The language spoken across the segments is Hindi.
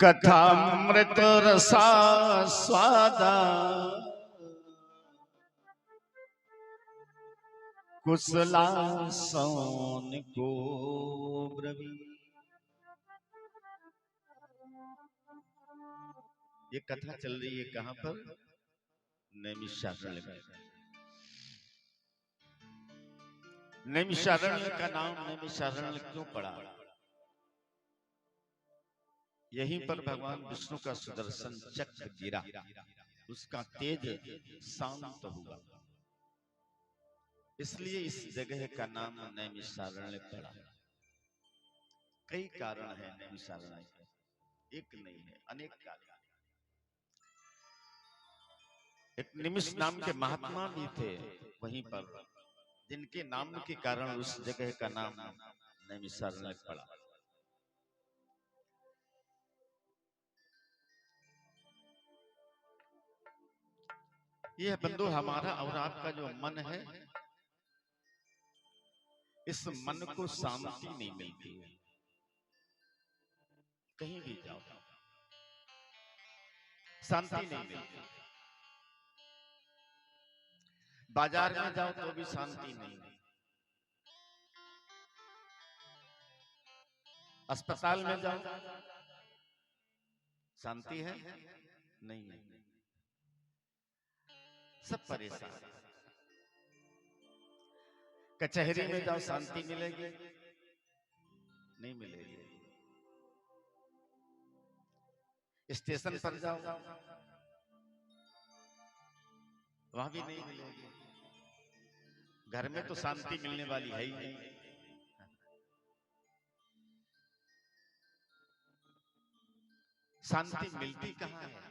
कथामृत रसा स्वादा कुशला सोन को ब्रवी। ये कथा चल रही है कहां पर? नैमिषारण्य। नैमिषारण्य का नाम नैमिषारण्य क्यों पड़ा? यहीं पर भगवान विष्णु का सुदर्शन चक्र गिरा, उसका तेज शांत हुआ, इसलिए इस जगह का नाम नैमिषारण्य पड़ा। कई कारण हैं नैमिषारण्य के, एक नहीं है, अनेक कारण। एक निमिष नाम के महात्मा भी थे वहीं पर, जिनके नाम के कारण उस जगह का नाम नैमिषारण्य पड़ा। यह बंधु हमारा और आपका जो मन है, इस मन को शांति नहीं मिलती है। कहीं भी जाओ शांति नहीं मिलती, बाजार में जाओ तो भी शांति नहीं, अस्पताल में जाओ शांति है नहीं, सब परेशान। कचहरी में जाओ शांति मिलेगी नहीं मिलेगी, स्टेशन पर जाओ वहां भी नहीं मिलेगी, घर में तो शांति मिलने वाली है ही नहीं। शांति मिलती कहां है?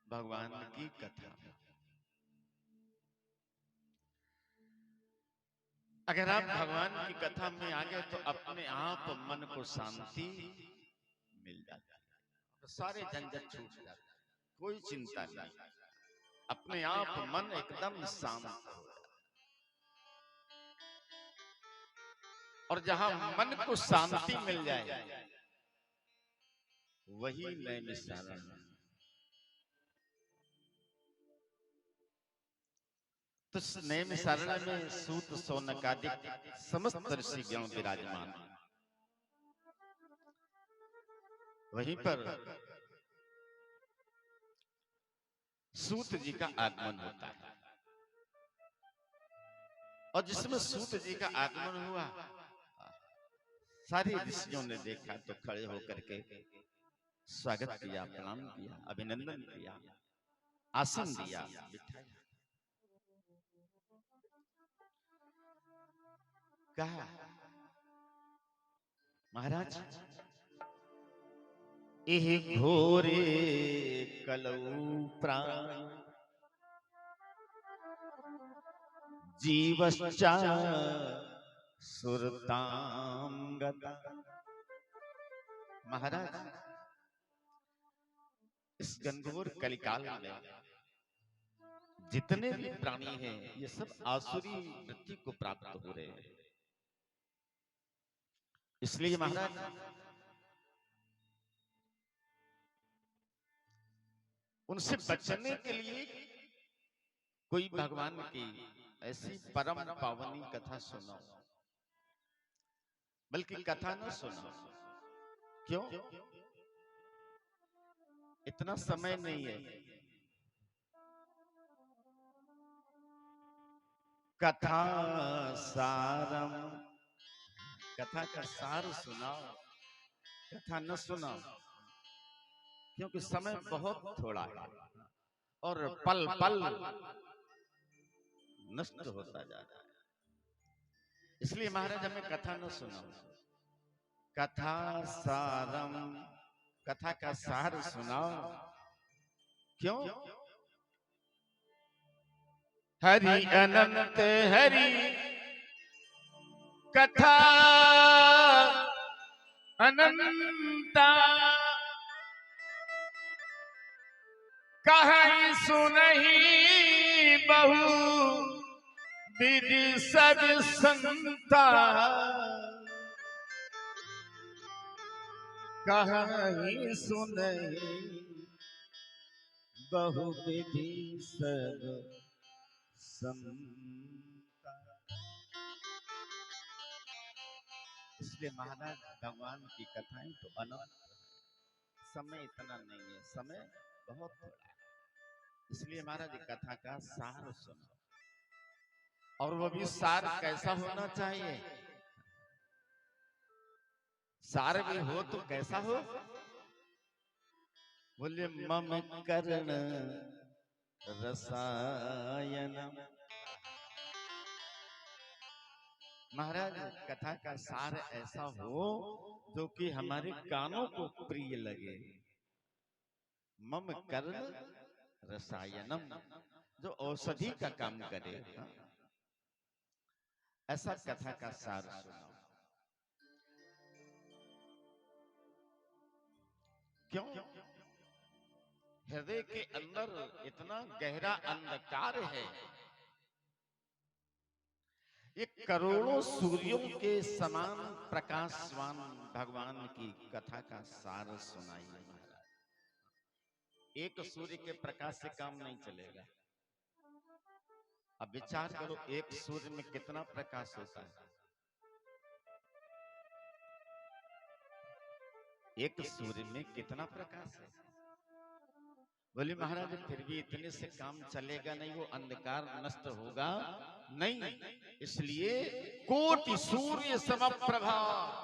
भगवान की कथा। अगर आप भगवान की कथा में आ गए तो अपने आप मन को शांति मिल जाती है, तो सारे झंझट छूट जाते, कोई चिंता नहीं, अपने आप मन एकदम शांत हो जाता। और जहां मन को शांति मिल जाए वही नैमिषारण्य। तो नैमिषारण्य में सूत शौनकादिक समस्त ऋषिगण विराजमान, वहीं पर सूत जी का आगमन होता है। और जिसमें सूत जी का आगमन हुआ, सारे ऋषियों ने देखा तो खड़े होकर के स्वागत किया, प्रणाम किया, अभिनंदन किया, आसन दिया, बिठाया, कहा महाराज एह घोरे कलऊ प्राण जीवश्चा सुरताम गता। महाराज इस घनघोर कलिकाल में जितने भी प्राणी हैं ये सब आसुरी वृत्ति को प्राप्त हो रहे हैं, इसलिए महाराज उनसे बचने के लिए कोई भगवान की ऐसी परम पावनी कथा सुनाओ, बल्कि कथा न सुनाओ। क्यों? इतना समय नहीं है। कथा सारम, कथा का सार सुनाओ, कथा न सुनाओ, क्योंकि समय बहुत थोड़ा है और पल पल नष्ट होता जा रहा है। इसलिए महाराज हमें कथा न सुनाओ, कथा सारम, कथा का सार सुनाओ। क्यों? हरि अनंत हरि कथा अनंता, कहीं सुनहि बहु विधि सब संता। कहीं सुनहि बहुविधि सब समता। इसलिए महाराज भगवान की कथाएं तो अनंत, समय इतना नहीं है, समय बहुत थोड़ा है। इसलिए महाराज कथा का सार सुनो, और वो भी सार कैसा होना चाहिए। सार भी हो तो कैसा हो, बोले मम कर्ण रसायनम। महाराज कथा का सार ऐसा हो जो कि हमारे कानों को प्रिय लगे। मम कर्ण रसायनम, जो औषधि का काम करे। ऐसा कथा का सार सुनाओ। क्यों? हृदय के अंदर इतना गहरा अंधकार है, ये करोड़ों सूर्यों के समान प्रकाशवान भगवान की कथा का सार सुनाइए महाराज। एक सूर्य के प्रकाश से काम नहीं चलेगा। अब विचार करो, एक सूर्य में कितना प्रकाश होता है। एक सूर्य में कितना प्रकाश है। बोले महाराज फिर भी इतने से काम चलेगा नहीं, वो अंधकार नष्ट होगा नहीं। इसलिए कोटि सूर्य समप्रभा,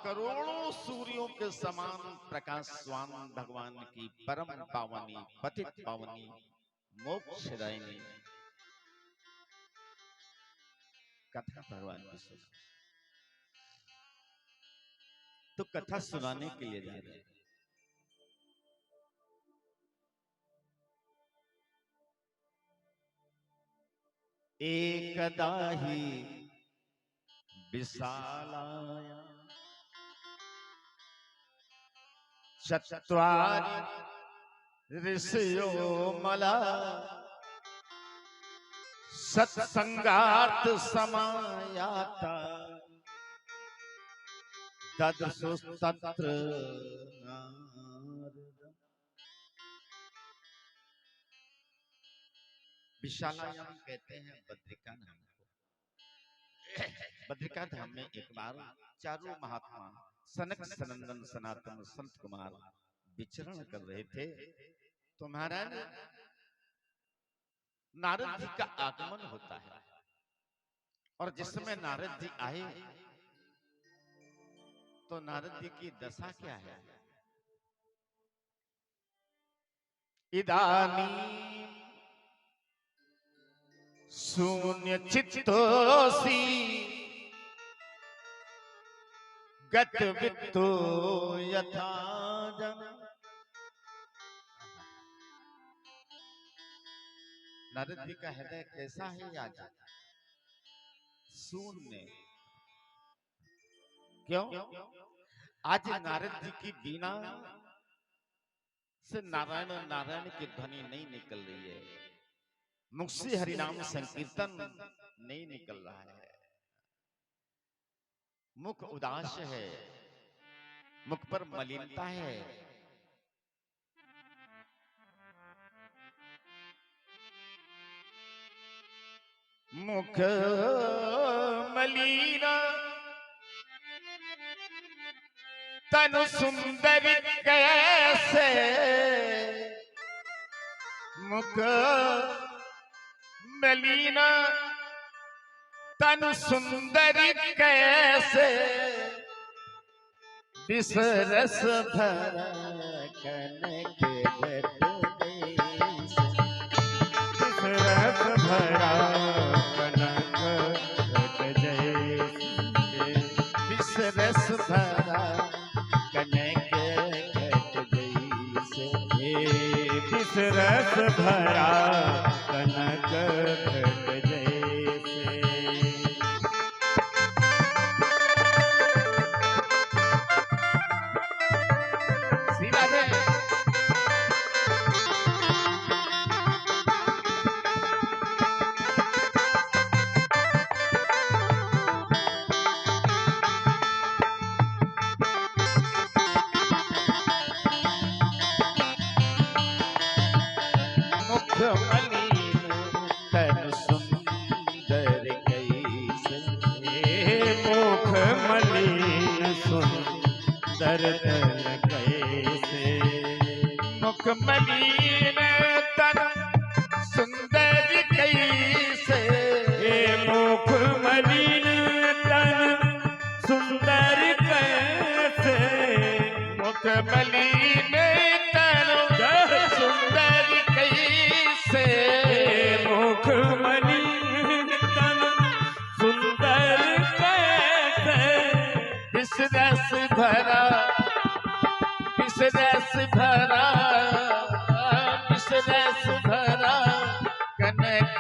करोड़ों सूर्यों के समान प्रकाशवान भगवान की परम पावनी पतित पावनी मोक्षदायिनी कथा भगवान की सुना। तो कथा सुनाने के लिए जा रहे हैं। एकदा ही विशालाया चत्वारि ऋषयो मला, सत्संगार्थ समायाता तदृशस्तत्र नारद। विशालायाम कहते हैं बद्रिका धाम को। बद्रिका धाम में एक बार चारों महात्मा सनक सनंदन सनातन संत कुमार विचरण कर रहे थे। तो महाराज नारद जी का आगमन होता है, और जिस समय नारद जी आए तो नारद जी की दशा क्या है। इदानी शून्य चित्तोसी गत वित्तो यथा जन। नारद जी का हृदय कैसा है आज? शून्य। क्यों? आज नारद जी की बीना से नारायण नारायण की ध्वनि नहीं निकल रही है, मुख से हरिनाम संकीर्तन नहीं निकल रहा है। मुख उदास है, मुख पर मलिनता है। मुख मलिना तनु सुंदरी कैसे, मुख मलिना तनु सुंदरी कैसे, विष रस भरा कनक घट जैसे। विष रस भरा कनक घट जैसे, विष रस भरा कनक घट जैसे, विष रस भरा कनक घट जैसे। मलिन तन सुंदर कैसे, मुख मलिन सुंदर तन कैसे, मुख मलिन तन सुंदर कैसे, मुख मलिन तन सुंदर कैसे, मुख मलिन तन सुंदर कैसे, मुख मलिन तन सुंदर कैसे, विष रस भरा विष रस भरा विष रस भरा कनक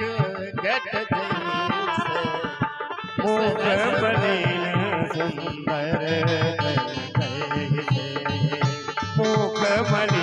घट जैसे, मुख मलिन सुंदर तन कैसे, मुख मलिन